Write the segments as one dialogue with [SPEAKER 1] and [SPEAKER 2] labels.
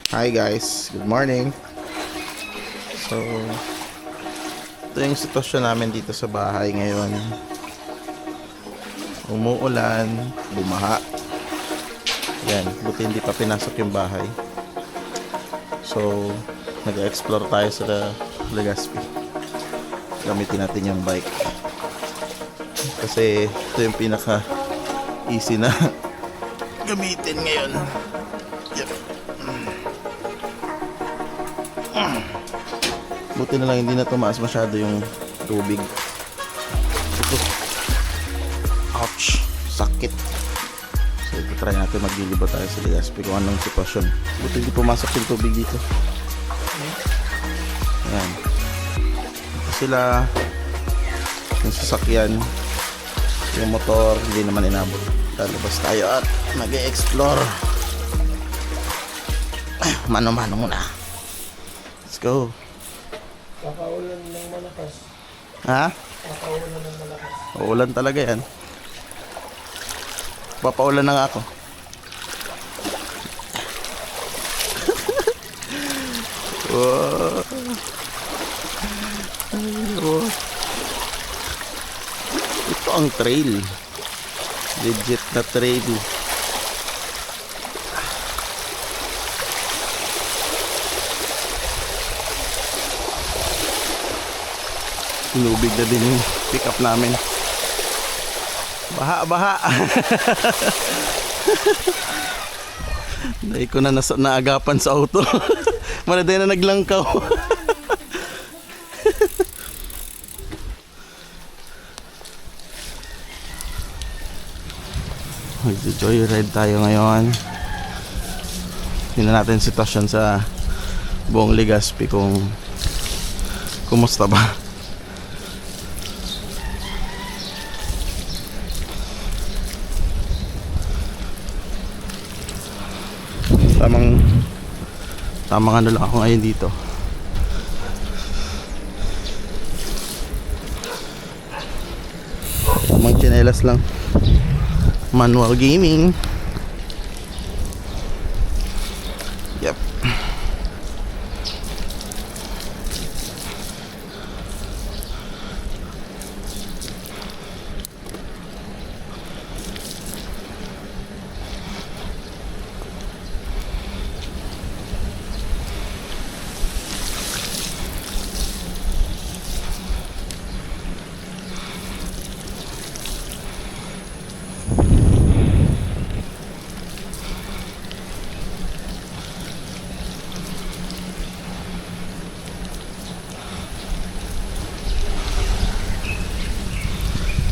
[SPEAKER 1] Hi guys, good morning. So, ito yung sitwasyon namin dito sa bahay ngayon. Umuulan, bumaha. Yan, buti hindi pa pinasok yung bahay. So, nag-explore tayo sa Legazpi. Gamitin natin yung bike. Kasi ito yung pinaka easy na gamitin ngayon. Yep. Buti na lang hindi na tumaas masyado yung tubig. Ouch! Sakit! So ito try natin, magliliba tayo sa Legazpi kung anong sitwasyon. Buti hindi pumasok yung tubig dito. Ayan. Ito sila. Yung sasakyan. Yung motor hindi naman inabot. Lalabas tayo at mag-e-explore. Mano-mano muna. Let's go.
[SPEAKER 2] Kakaulan ng malakas.
[SPEAKER 1] Ha?
[SPEAKER 2] Kakaulan ng malakas.
[SPEAKER 1] Uulan talaga yan. Papaulan na nga ako. Wow. Ay, ito ang trail. Legit na trail. Tinubig na din yung pick up namin. Baha, baha. Dahil ko na naagapan sa auto. Manaday na naglangkaw. Mag-joyride tayo ngayon. Tingnan natin sitwasyon sa buong Legazpi kung kumusta ba. Tamang ano lang ako ngayon dito. Tamang tsinelas lang. Manual gaming. Yep.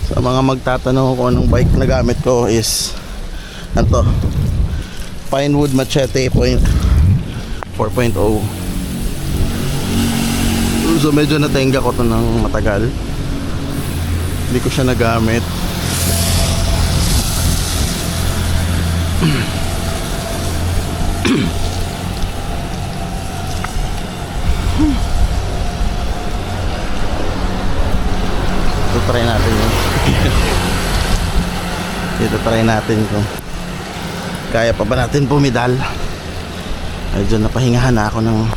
[SPEAKER 1] Sa mga magtatanong kung anong bike na gamit ko is ano to, Pinewood Machete 4.0. So medyo natenga ko to ng matagal. Hindi ko siya nagamit. Ito try natin yun. Ito try natin kung kaya pa ba natin pumidal. Medyo napahingahan na ako ng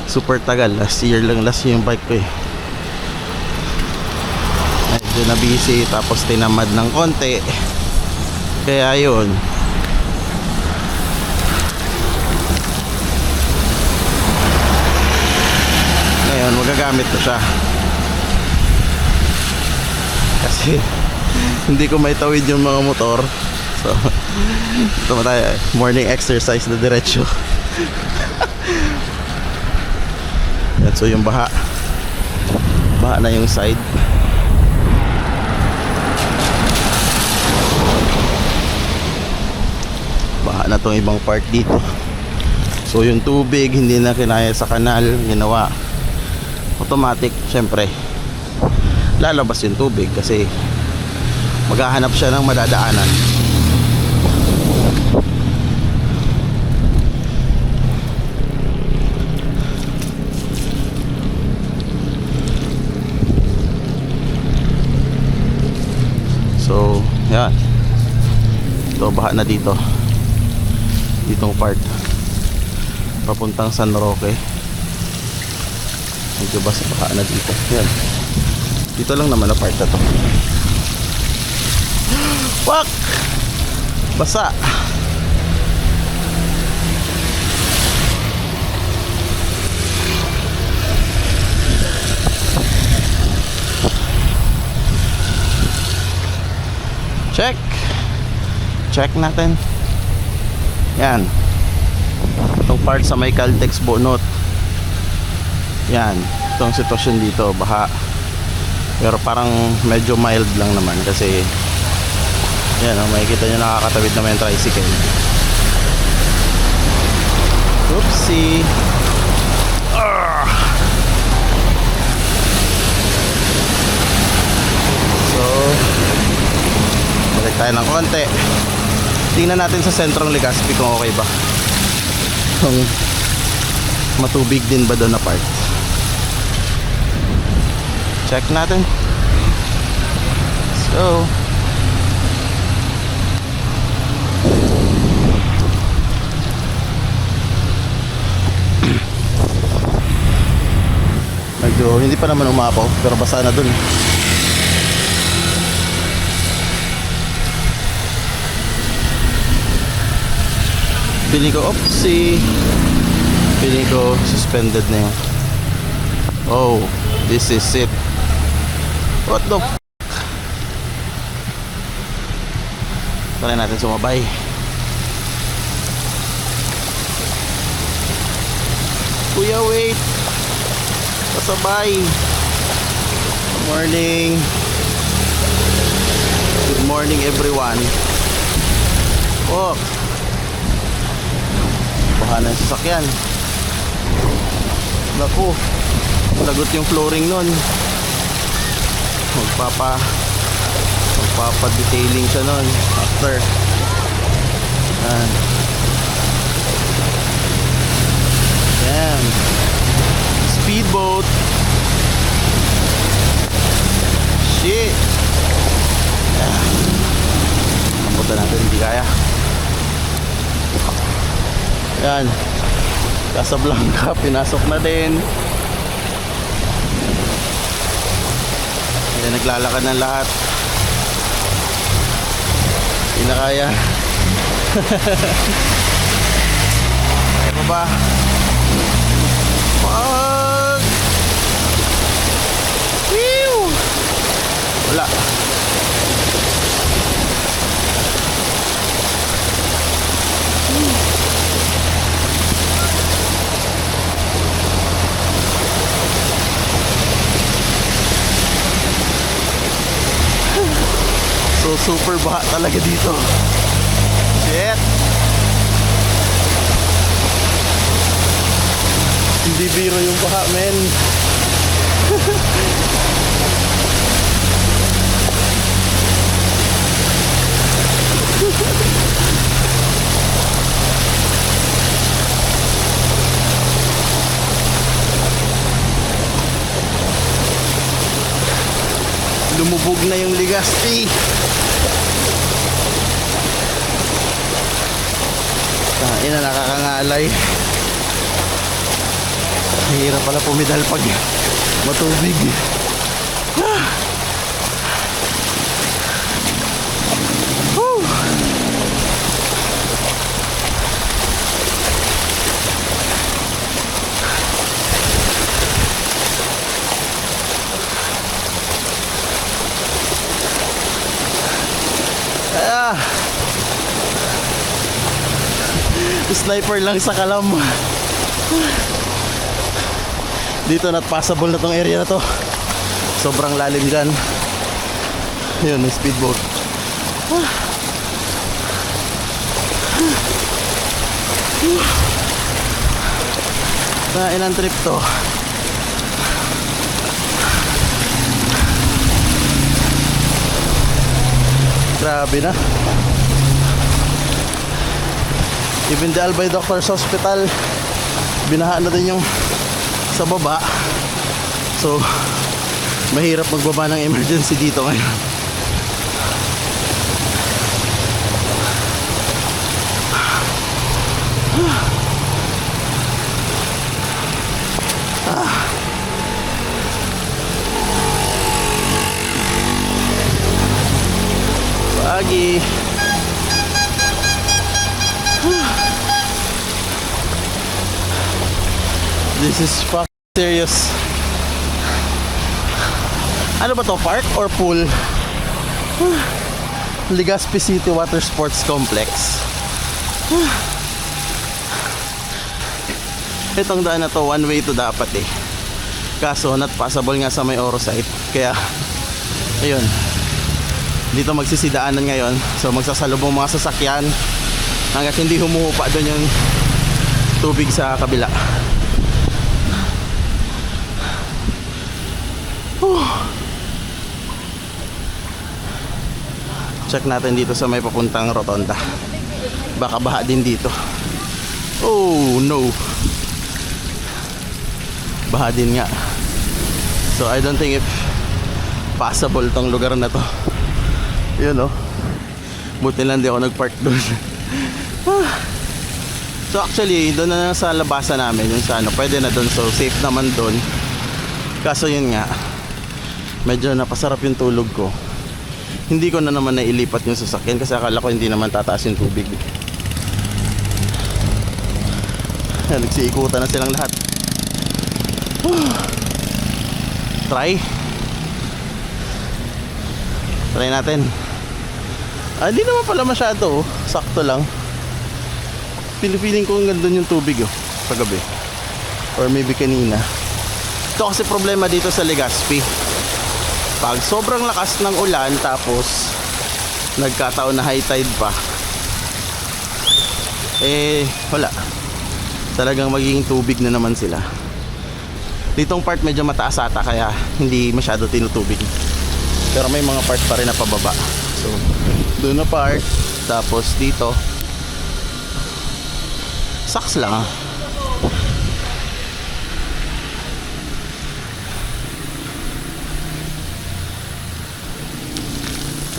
[SPEAKER 1] super tagal. Last year yung bike ko eh. Medyo na busy tapos tinamad ng konti. Kaya yun. Ngayon magagamit ko siya. Kasi hindi ko maitawid yung mga motor. So ito ba tayo, morning exercise na diretso. Yan, so yung baha na yung side. Baha na tong ibang part dito. So yung tubig hindi na kinaya sa kanal, ginawa automatic. Syempre lalabas yung tubig kasi maghahanap siya ng madadaanan. So yan, ito baha na ditong part. papuntang San Roque. Medyo basa baka na dito. Yan. Dito lang naman na part na to. Fuck! Basa! Check! Check natin. Yan. Itong part sa may Caltex Bonot. Yan. Itong sitwasyon dito, baha. Pero parang medyo mild lang naman kasi yan, makikita nyo nakakatawid naman yung tricycle. Oopsie. So balik tayo ng konti. Tingnan natin sa sentrong Legazpi kung okay ba, kung matubig din ba doon na part. Check natin. So medyo hindi pa naman umapaw pero basa na dun. Feeling ko oopsie. Feeling ko suspended na yun. Oh, this is it. What the f***? Try natin sumabay. Kuya, wait. Pasabay. Good morning. Good morning everyone. Oh, baha na yung sasakyan. Naku, lagot yung flooring nun. Magpapa detailing siya nun after. Yan. Yan. Speedboat. Shit. Yan. Napunta natin, hindi kaya. Yan. Casablanca, pinasok na din. Yan, naglalakad ng lahat. Hindi na kaya. Kaya pa ba? Wag! Whew! Wala. So super baha talaga dito. Shit. Hindi biro yung baha, men. Lumubog na yung Legazpi. Ina, nakakangalay. Hirap pala pumidal pag matubig. Sniper lang sa Kalam. Dito not passable na tong area na to. Sobrang lalim dyan. Yun, may speedboat. Ilang trip to? Grabe na. Even the Albay Doctors Hospital, binaha na din yung sa baba. So mahirap magbaba ng emergency dito ngayon. Sorry. This is fucking serious. Ano ba to? Park or pool? Legazpi City Water Sports Complex. Itong daan na to, one way to dapat eh. Kaso not possible nga sa may Orosite. Kaya, ayun. Dito magsisidaanan ngayon. So magsasalubong mga sasakyan hanggat hindi humuhupa doon yung tubig sa kabila. Check natin dito sa may papuntang rotonda. Baka baha din dito. Oh no. Baha din nga. So I don't think if passable tong lugar na to. Yun oh. Buti lang di ako nagpark doon. So actually doon na sa labasan namin, yung sa ano, pwede na doon. So safe naman doon. Kaso yun nga, medyo napasarap yung tulog ko. Hindi ko na naman nailipat yung sasakyan kasi akala ko hindi naman tataas yung tubig. Nagsiikutan na silang lahat. Try natin. Hindi naman pala masyado oh. Sakto lang. Feeling ko gandun yung tubig oh, kagabi. Or maybe kanina. Ito kasi problema dito sa Legazpi. Pag sobrang lakas ng ulan tapos nagkataon na high tide pa, eh wala, talagang magiging tubig na naman sila. Ditong part medyo mataas ata kaya hindi masyado tinutubig, pero may mga part pa rin na pababa. So doon na part, tapos dito saks lang ah.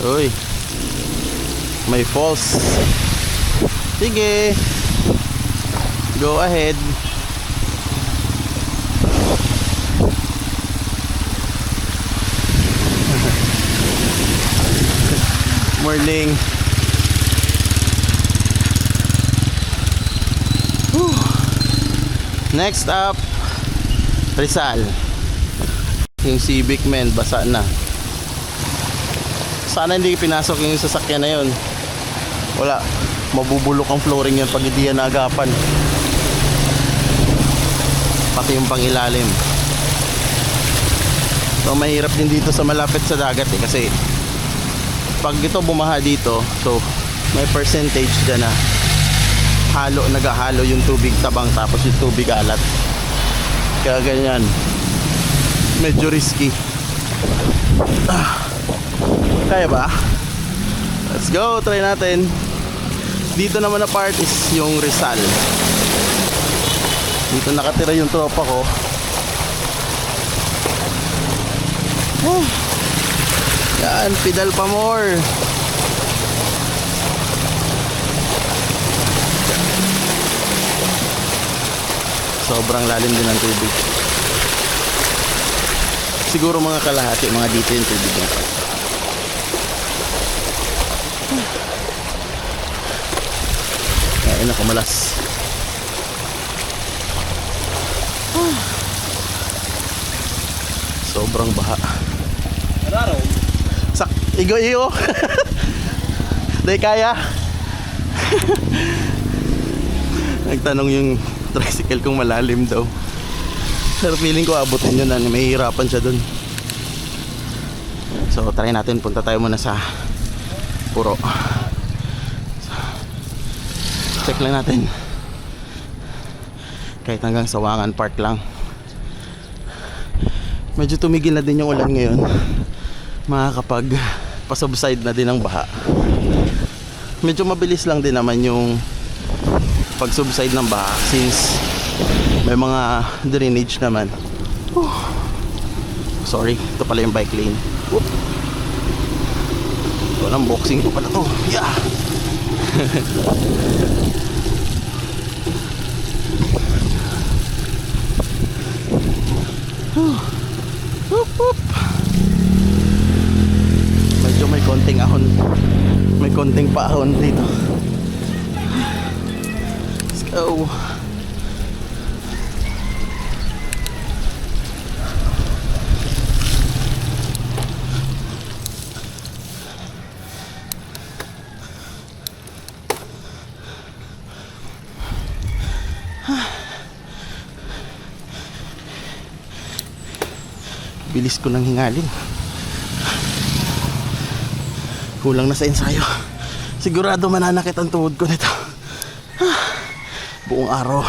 [SPEAKER 1] Uy, may falls. Sige, go ahead. Morning. Whew. Next up, Rizal. Yung Civic men basa na. Sana hindi pinasok yung sasakyan na yun. Wala, mabubulok ang flooring yan pag hindi yan naagapan. Pati yung pangilalim. So mahirap din dito sa malapit sa dagat eh, kasi pag ito bumaha dito, so may percentage dyan na naghahalo yung tubig tabang tapos yung tubig alat. Kaya ganyan, medyo risky. Kaya ba? Let's go, try natin. Dito naman na part is yung Rizal. Dito nakatira yung tropa ko. Yan, pedal pa more. Sobrang lalim din ng tubig. Siguro mga kalahati, mga dito yung tubig niya. Ay, nakamalas. Sobrang baha.
[SPEAKER 2] Araw.
[SPEAKER 1] Igo. Day kaya. Nagtanong yung tricycle kung malalim daw. Pero feeling ko abutin yun na may hirapan siya dun. So try natin, punta tayo muna sa Puro. Check lang natin. Kahit hanggang Sawangan Park lang. Medyo tumigil na din yung ulan ngayon. Makakapag pasubside na din ang baha. Medyo mabilis lang din naman yung pag-subside ng baha since may mga drainage naman. Sorry, ito pala yung bike lane. Ito lang, boxing ko pala to. Yeah. Medyo may konting konting paahon dito. Let's go. Bilis ko nang hingalin. Kulang na sa ensayo. Sigurado mananakit ang tuhod ko nito. Buong araw.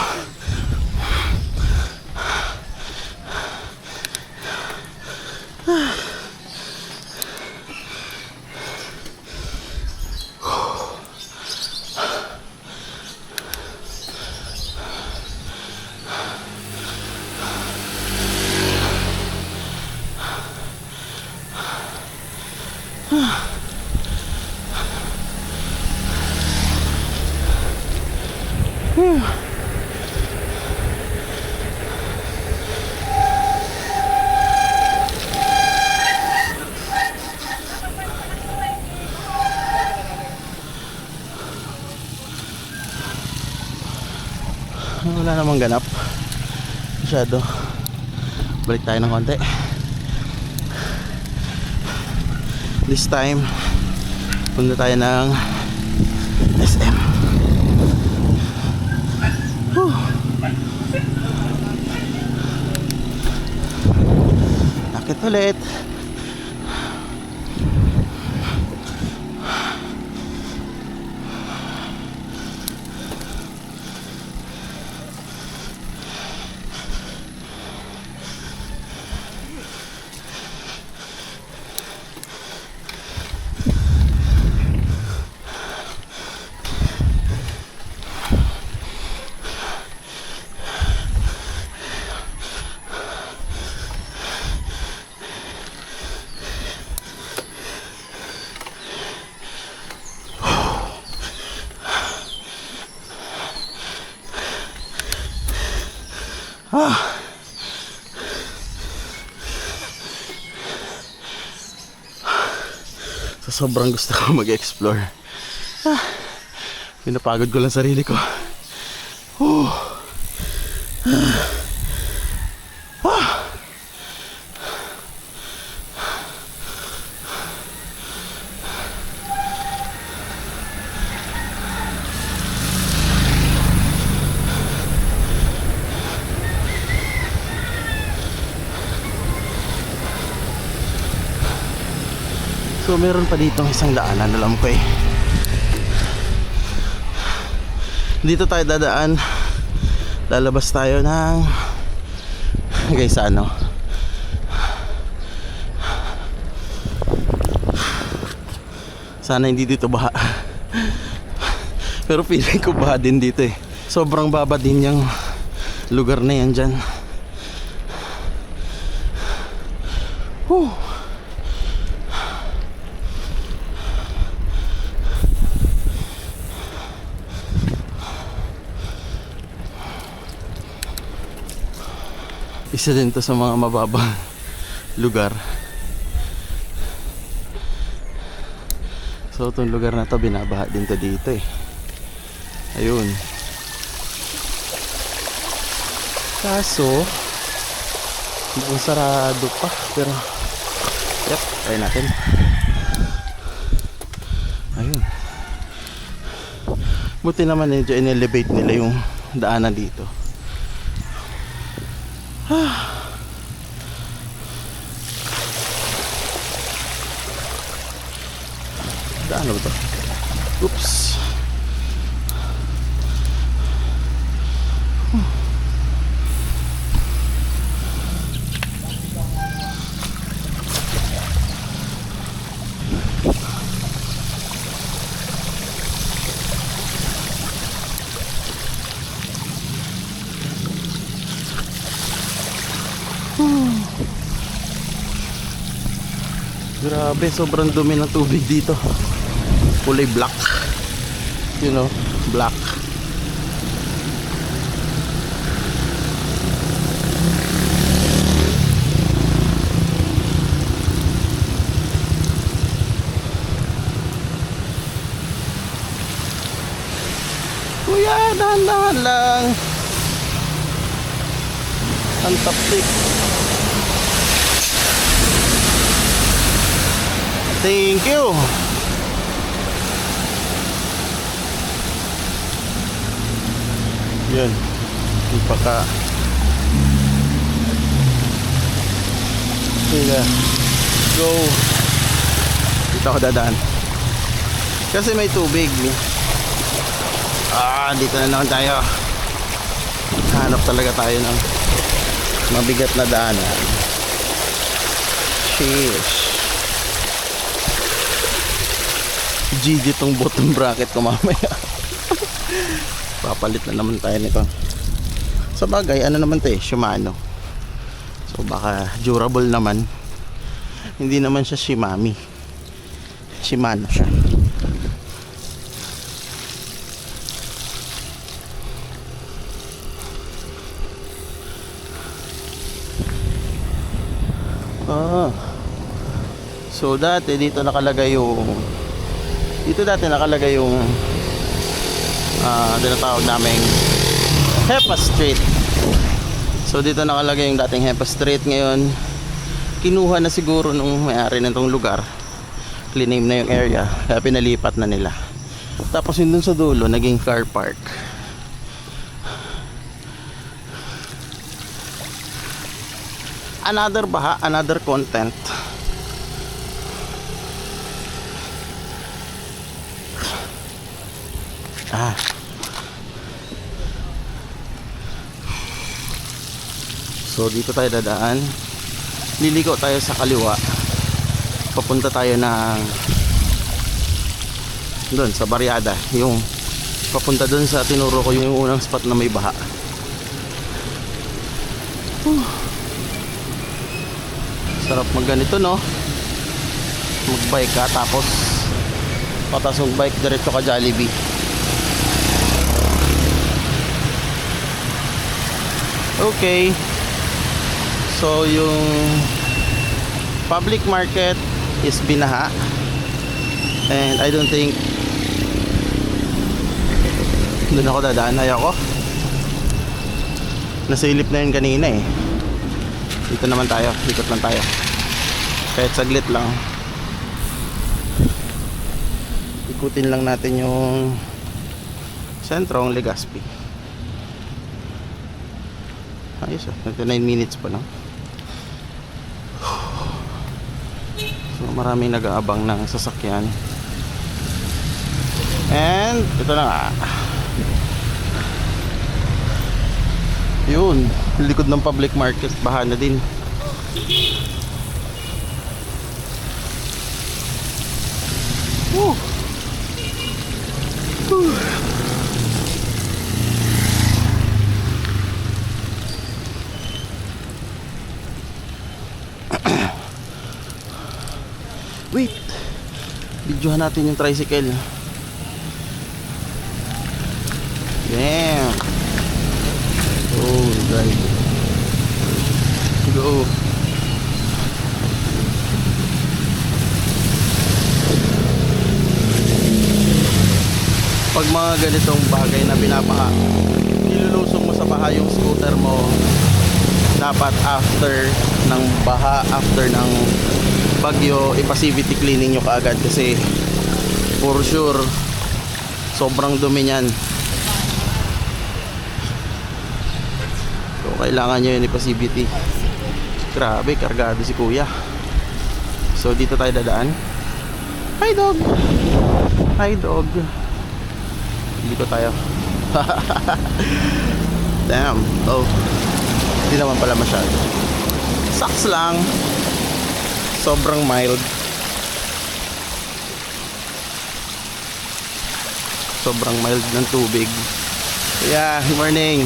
[SPEAKER 1] Wala namang ganap masyado. Balik tayo ng konti. This time punta tayo ng SM. Nakit ulit. So, sobrang gusto ko mag-explore. Pinapagod ko lang sarili ko. So meron pa dito isang daanan, alam ko eh. Dito tayo dadaan. Lalabas tayo ng guys, ano, sana hindi dito baha. Pero feeling ko baha din dito eh. Sobrang baba din yung lugar na yan dyan. Isa din to sa mga mababang lugar. So itong lugar na to binabaha din to dito eh. Ayun. Kaso mukhang sarado pa. Pero yep, try natin. Ayun. Buti naman medyo in-elevate nila yung daanan dito. Daan ba ito? Oops. Grabe, sobrang dumi ng tubig dito. Kulay black. You know, black. Dahan-dahan lang. Ang tapik. Thank you. Yun. Ipaka. Sige. Go. Dito ako dadaan. Kasi may tubig. Dito na naman tayo. Hanap talaga tayo ng mabigat na daanan. Sheesh. GG tong bottom bracket ko mamaya. Papalit na naman tayo nito. Sa bagay, ano naman to Shimano. So baka durable naman. Hindi naman siya Shimami. Shimano siya. So dati dito nakalagay yung tinatawag naming Hepa Street. So dito nakalagay yung dating Hepa Street. Ngayon kinuha na siguro nung may-ari nitong lugar, clean name na yung area, kaya pinalipat na nila. Tapos yun dun sa dulo naging car park. Another baha, another content. So dito tayo dadaan. Liliko tayo sa kaliwa. Papunta tayo ng doon sa Barriada. Yung papunta doon sa tinuro ko yung unang spot na may baha. Sarap magganito no. Magbike ka tapos patas yung bike diretso ka Jollibee. Okay. So yung public market is binaha. And I don't think doon ako dadaan. Ayoko. Nasilip na yun kanina eh. Dito naman tayo. Ikot lang tayo. Kahit saglit lang. Ikutin lang natin yung sentrong Legazpi. Ayos 29 minutes pa lang. So maraming nag-aabang ng sasakyan. And ito na nga. Yun, likod ng public market, baha na din. Wait, videohan natin yung tricycle. Damn. Oh, guys. Go. Pag mga ganitong bagay na binabaha, nilulusong mo sa baha yung scooter mo, dapat after ng baha, after ng bagyo, i-passivity cleaning nyo kaagad kasi for sure sobrang dumi nyan. So kailangan nyo yun i-passivity. Grabe, kargado si kuya. So dito tayo dadaan. Hi dog. Hi dog. Dito tayo. Damn. Oh, hindi naman pala masyado. Sucks lang. Sobrang mild. Sobrang mild ng tubig. Yeah, good morning.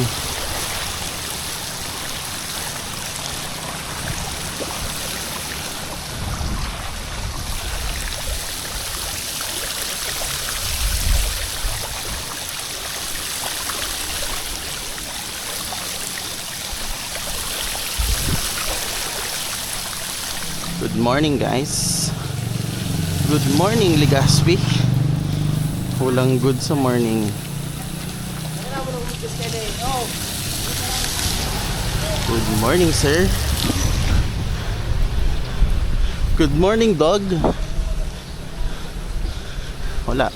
[SPEAKER 1] Good morning guys. Good morning Legazpi. Walang good sa morning. Good morning, sir. Good morning, dog. Wala.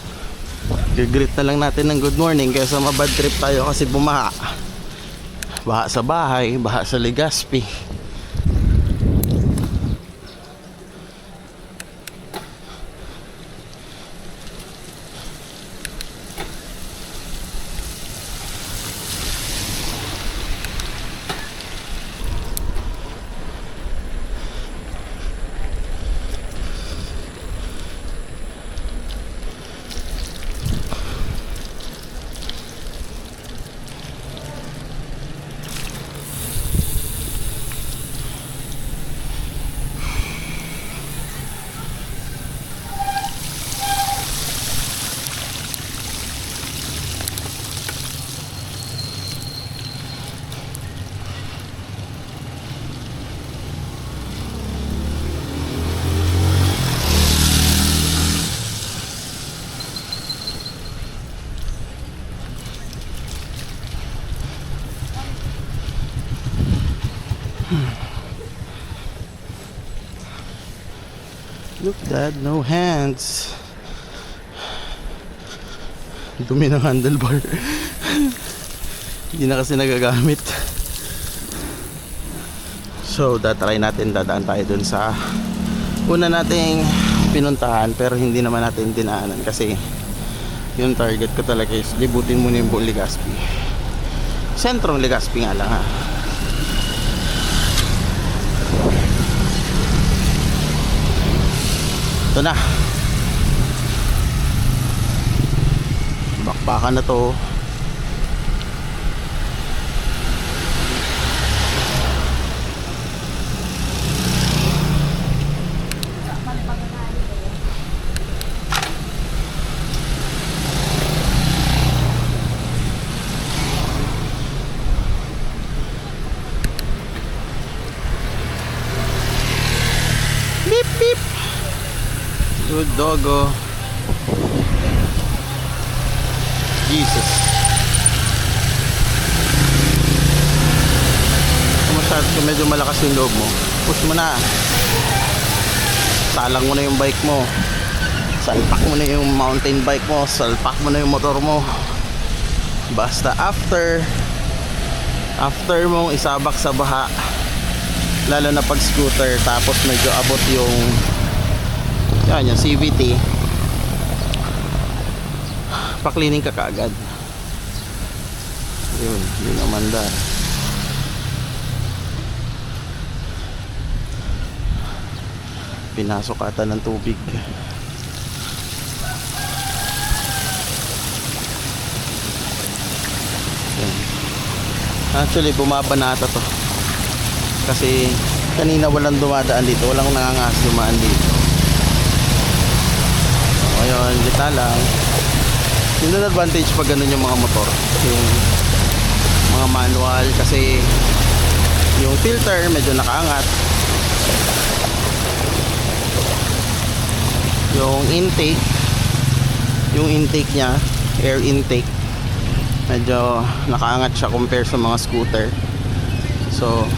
[SPEAKER 1] Gagreet na lang natin ng good morning kaysa mabad trip tayo kasi bumaha. Baha sa bahay, baha sa Legazpi. Look, Dad, no hands. Dumi ng handlebar. Hindi na kasi nagagamit. So, try natin, dadaan tayo dun sa una nating pinuntahan, pero hindi naman natin dinaanan kasi yung target ko talaga is libutin muna yung buong Legazpi. Sentrong Legazpi nga lang, ha. Ito na. Bakbakan na to. Beep beep. Good doggo. Jesus. Kung medyo malakas yung loob mo, push mo na. Salang mo na yung bike mo. Salpak mo na yung mountain bike mo. Salpak mo na yung motor mo. Basta after mong isabak sa baha, lalo na pag scooter, tapos medyo abot yung yung CVT, pa-cleaning ka kaagad. Yun naman da. Pinasok ata ng tubig. Yun. Actually, bumaba na ata to. Kasi kanina walang dumadaan dito, walang nangangas dumaan dito. Ngayon, kita lang. Yung advantage pag ganun yung mga motor, yung mga manual, kasi yung filter medyo nakaangat, yung intake nya, air intake, medyo nakaangat siya compare sa mga scooter. So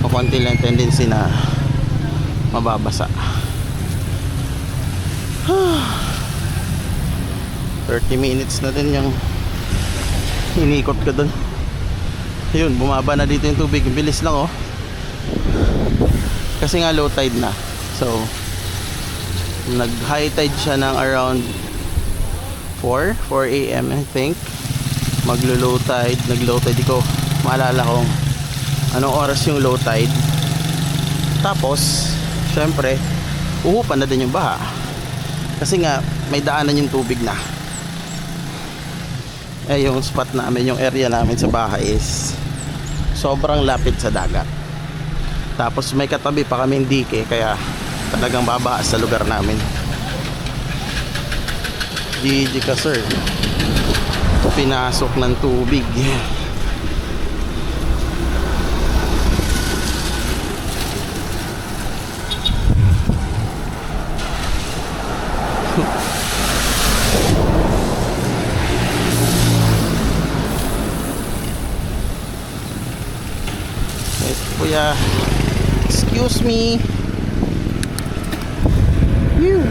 [SPEAKER 1] konti lang tendency na mababasa. 30 minutes na din yung inikot ko dun. Yun, bumaba na dito yung tubig. Bilis lang, oh. Kasi nga low tide na. So nag high tide siya ng around 4 AM I think. Maglo low tide. Nag low tide ko, maalala kong anong oras yung low tide. Tapos syempre uhupan na din yung baha kasi nga may daanan yung tubig na. Yung spot namin, yung area namin sa bahay is sobrang lapit sa dagat. Tapos may katabi pa kaming dike, kaya talagang babaha sa lugar namin. GG ka, sir. Pinasok ng tubig. kuya. Excuse me. Phew.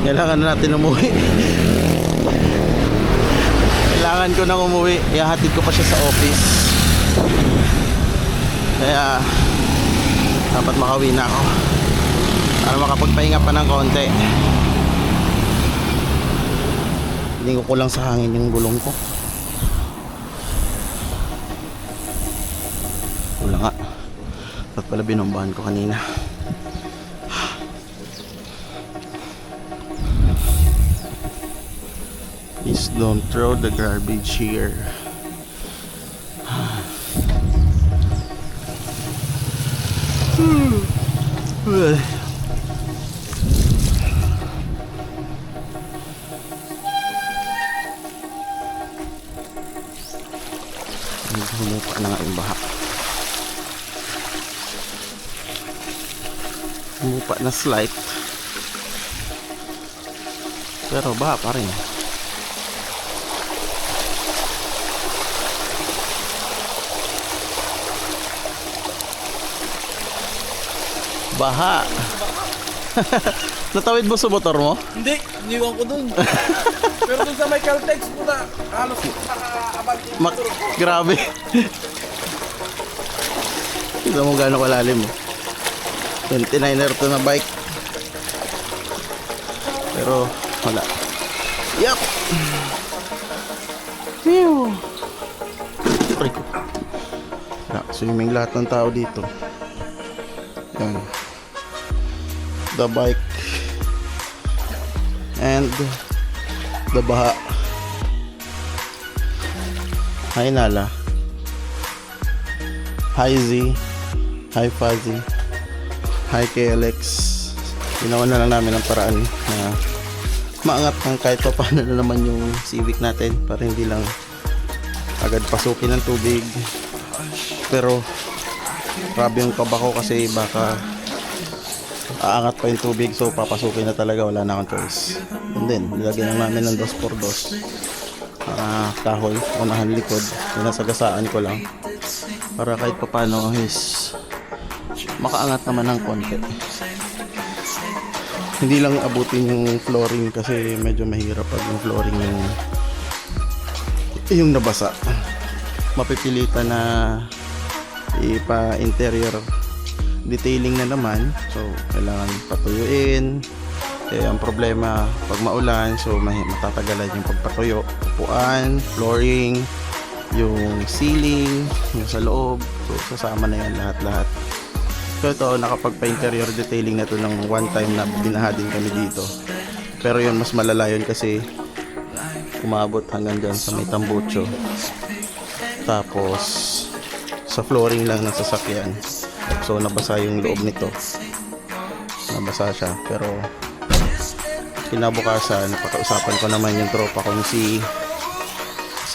[SPEAKER 1] Kailangan na natin umuwi. Kailangan ko nang umuwi. Ihahatid ko pa siya sa office. Kaya dapat makauwi na ako para makapagpahinga pa ng konti. Hindi ko kulang sa hangin yung gulong ko. Wala nga. Dapat pala binombahan ko kanina. Please don't throw the garbage here. Humupa na nga yung baha. Humupa na slight. Pero baha pa rin. Baha. Natawid mo sa motor mo?
[SPEAKER 2] Hindi, iniwan ko dun. Pero dun sa may Caltex, puta, halos nakaabag yung motor ko.
[SPEAKER 1] Grabe. Kita mo gano'ng kalalim mo. 29er to na bike. Pero wala. Yup. Phew. Aray ko. Swimming lahat ng tao dito. Yan. The bike and the baha. Hi Nala. Hi Z. Hi Fuzzy. Hi KLX. Ginawa na lang namin ang paraan na maangat ng kahit pa paano na naman yung Civic natin para hindi lang agad pasukin ng tubig. Pero grabe yung kaba ko kasi baka aangat pa yung tubig, so papasukin na talaga, wala na akong choice. And then nilagyan lang namin ng 2x2 kahoy, unahan likod, sinasagasaan ko lang para kahit pa paano is makaangat naman ng konti. Hindi lang abutin yung flooring kasi medyo mahirap pag yung flooring yung nabasa. Mapipilitan na ipa-interior detailing na naman, so kailangan patuyuin. Ang problema pag maulan, so matatagalan yung pagpatuyo, upuan, flooring, yung ceiling, yung sa loob, so sasama na yan lahat. So ito, nakapagpa-interior detailing na to ng one time na binaha din kami dito, pero yun mas malala yun kasi umabot hanggang dyan sa may tambucho, tapos sa flooring lang ng sasakyan. So nabasa yung loob nito, nabasa siya. Pero kinabukasan napakausapan ko naman yung tropa kong si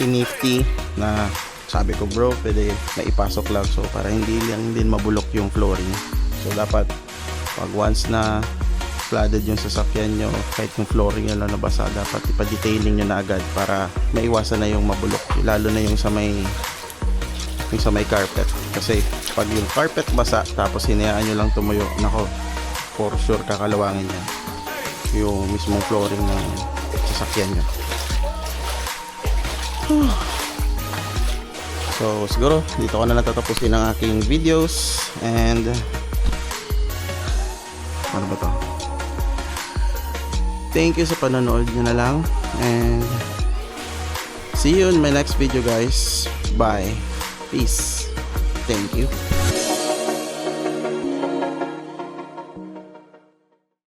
[SPEAKER 1] Nifty na sabi ko, bro, pwede maipasok lang so para hindi lang din mabulok yung flooring. So dapat pag once na flooded yung sasakyan nyo, kahit yung flooring nyo lang nabasa, dapat ipa-detailing nyo na agad para maiwasan na yung mabulok, lalo na yung sa may carpet. Kasi pag yung carpet basa tapos hinayaan nyo lang tumuyo, nako, for sure kakalawangin yan yung mismong flooring ng sasakyan nyo. So siguro dito ko na natatapusin ang aking videos, and ano ba to? Thank you sa panonood nyo na lang, and see you in my next video guys. Bye. Peace. Thank you.